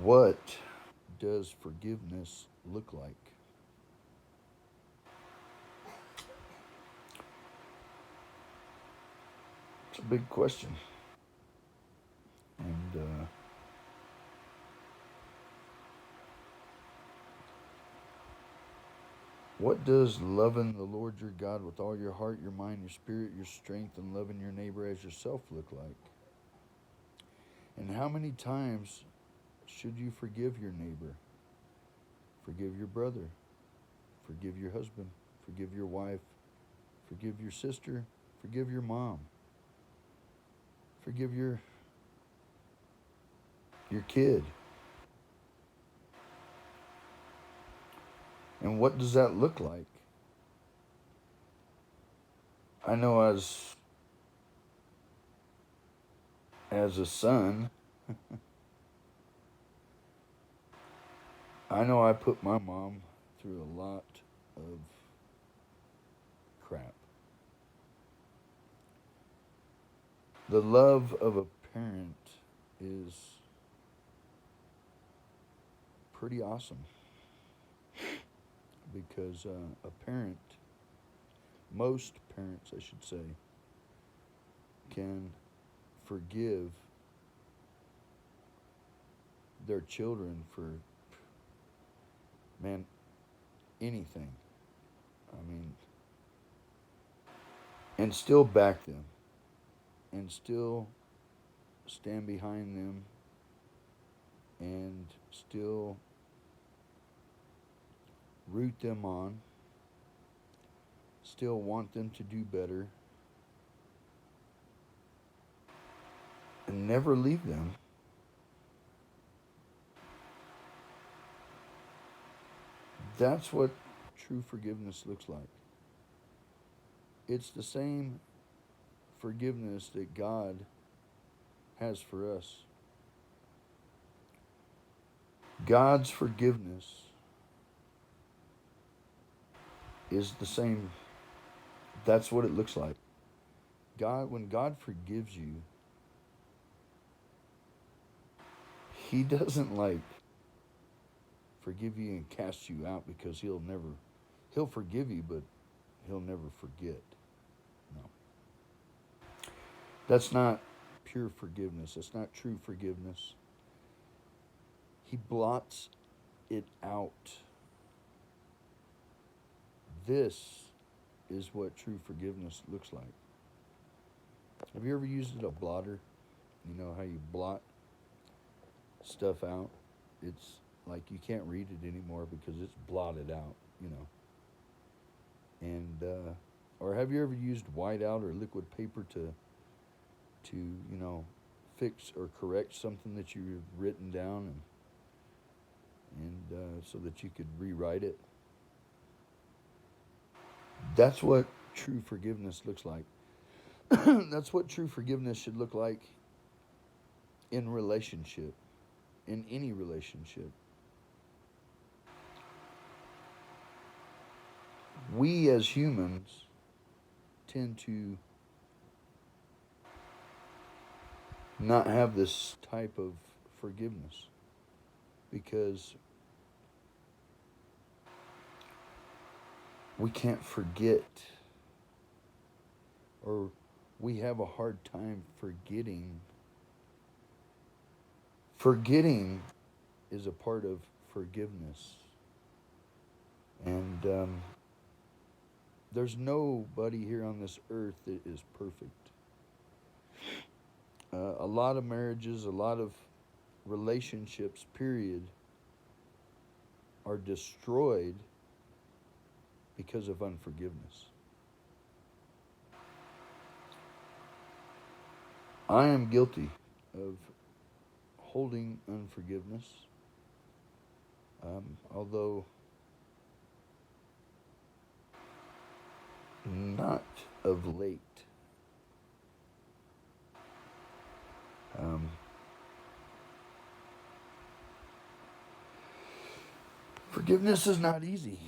What does forgiveness look like? It's a big question. And what does loving the Lord your God with all your heart, your mind, your spirit, your strength, and loving your neighbor as yourself look like? And how many times should you forgive your neighbor? Forgive your brother. Forgive your husband. Forgive your wife. Forgive your sister. Forgive your mom. Forgive your kid. And what does that look like? I know as a son, I know I put my mom through a lot of crap. The love of a parent is pretty awesome because a parent, most parents, I should say, can forgive their children for, man, anything. I mean, and still back them and still stand behind them and still root them on, still want them to do better, and never leave them. That's what true forgiveness looks like. It's the same forgiveness that God has for us. God's forgiveness is the same. That's what it looks like. When God forgives you, He doesn't like forgive you and cast you out because He'll forgive you, but He'll never forget. No. That's not pure forgiveness. That's not true forgiveness. He blots it out. This is what true forgiveness looks like. Have you ever used a blotter? You know how you blot stuff out? It's like you can't read it anymore because it's blotted out, you know. And or have you ever used whiteout or liquid paper to fix or correct something that you've written down and so that you could rewrite it? That's what true forgiveness looks like. That's what true forgiveness should look like in relationship, in any relationship. We as humans tend to not have this type of forgiveness because we can't forget or we have a hard time forgetting. Forgetting is a part of forgiveness. And there's nobody here on this earth that is perfect. A lot of marriages, a lot of relationships, period, are destroyed because of unforgiveness. I am guilty of holding unforgiveness, although not of late. Um, Forgiveness is not easy.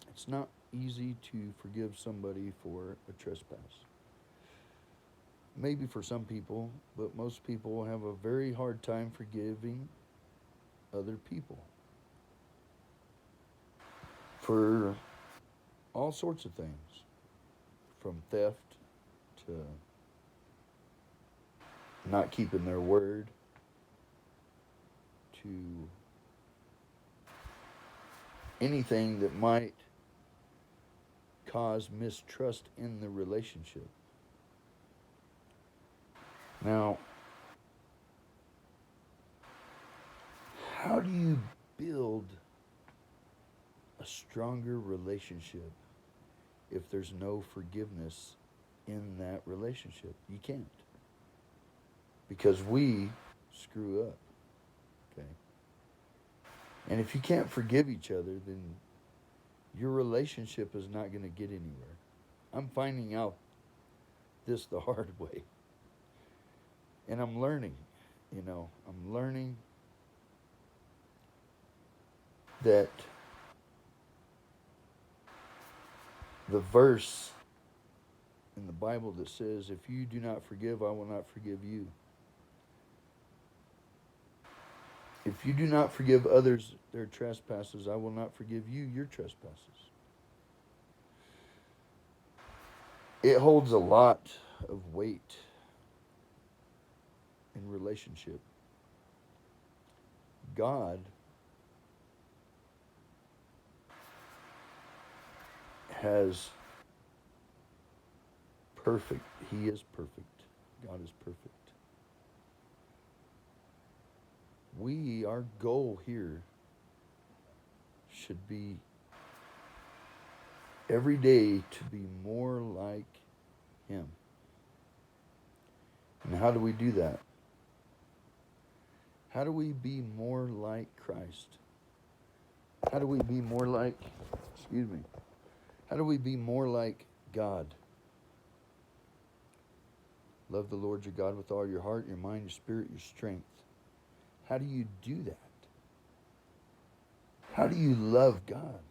It's not easy to forgive somebody for a trespass. maybe for some people, but most people have a very hard time forgiving other people for all sorts of things, from theft to not keeping their word to anything that might cause mistrust in the relationship. Now, how do you build a stronger relationship if there's no forgiveness in that relationship? You can't. Because we screw up. Okay? And if you can't forgive each other, then your relationship is not going to get anywhere. I'm finding out this the hard way. And I'm learning, I'm learning that the verse in the Bible that says, if you do not forgive, I will not forgive you. If you do not forgive others their trespasses, I will not forgive you your trespasses. It holds a lot of weight in relationship. God has perfect. He is perfect. God is perfect. Our goal here should be every day to be more like Him. And how do we do that? How do we be more like Christ? How do we be more like, how do we be more like God? Love the Lord your God with all your heart, your mind, your spirit, your strength. How do you do that? How do you love God?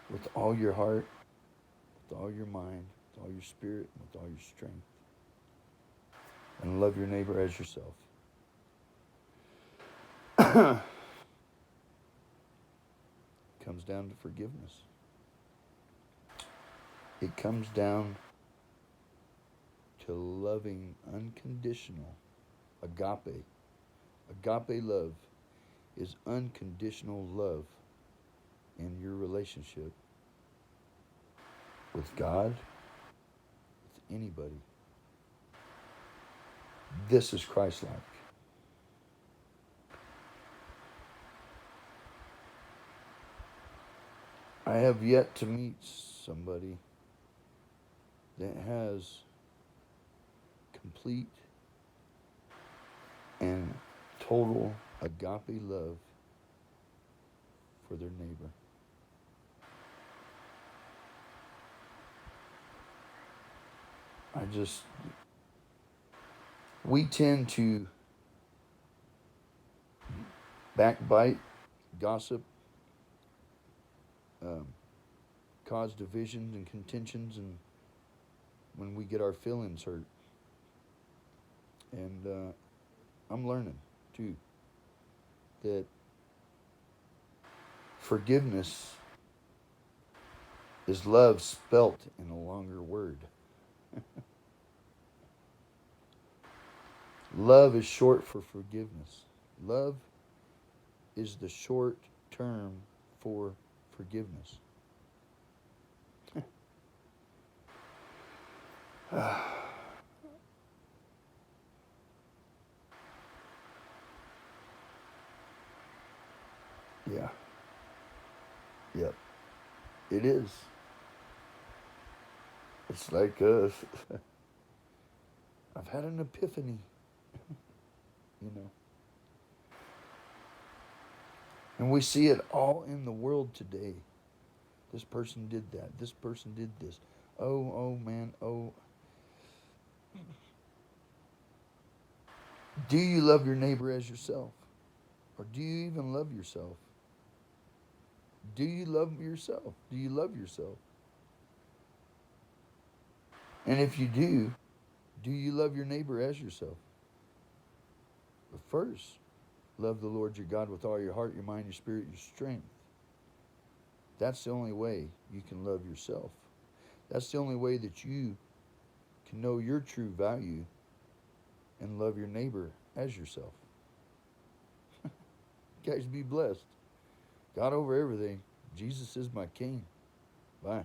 With all your heart, with all your mind, with all your spirit, and with all your strength. And love your neighbor as yourself. Comes down to forgiveness. It comes down to loving unconditional agape. Agape love is unconditional love in your relationship with God, with anybody. This is Christ-like. I have yet to meet somebody that has complete and total agape love for their neighbor. We tend to backbite, gossip, cause divisions and contentions, and when we get our feelings hurt. And I'm learning, too, that forgiveness is love spelt in a longer word. Love is short for forgiveness. Love is the short term for forgiveness. Yeah. Yep. It is. It's like I've had an epiphany, And we see it all in the world today. This person did that. This person did this. Oh, man, oh. Do you love your neighbor as yourself? Or do you even love yourself? Do you love yourself? Do you love yourself? And if you do you love your neighbor as yourself? But first, love the Lord your God with all your heart, your mind, your spirit, your strength. That's the only way you can love yourself. That's the only way that you can know your true value and love your neighbor as yourself. Guys, be blessed. God over everything. Jesus is my King. Bye.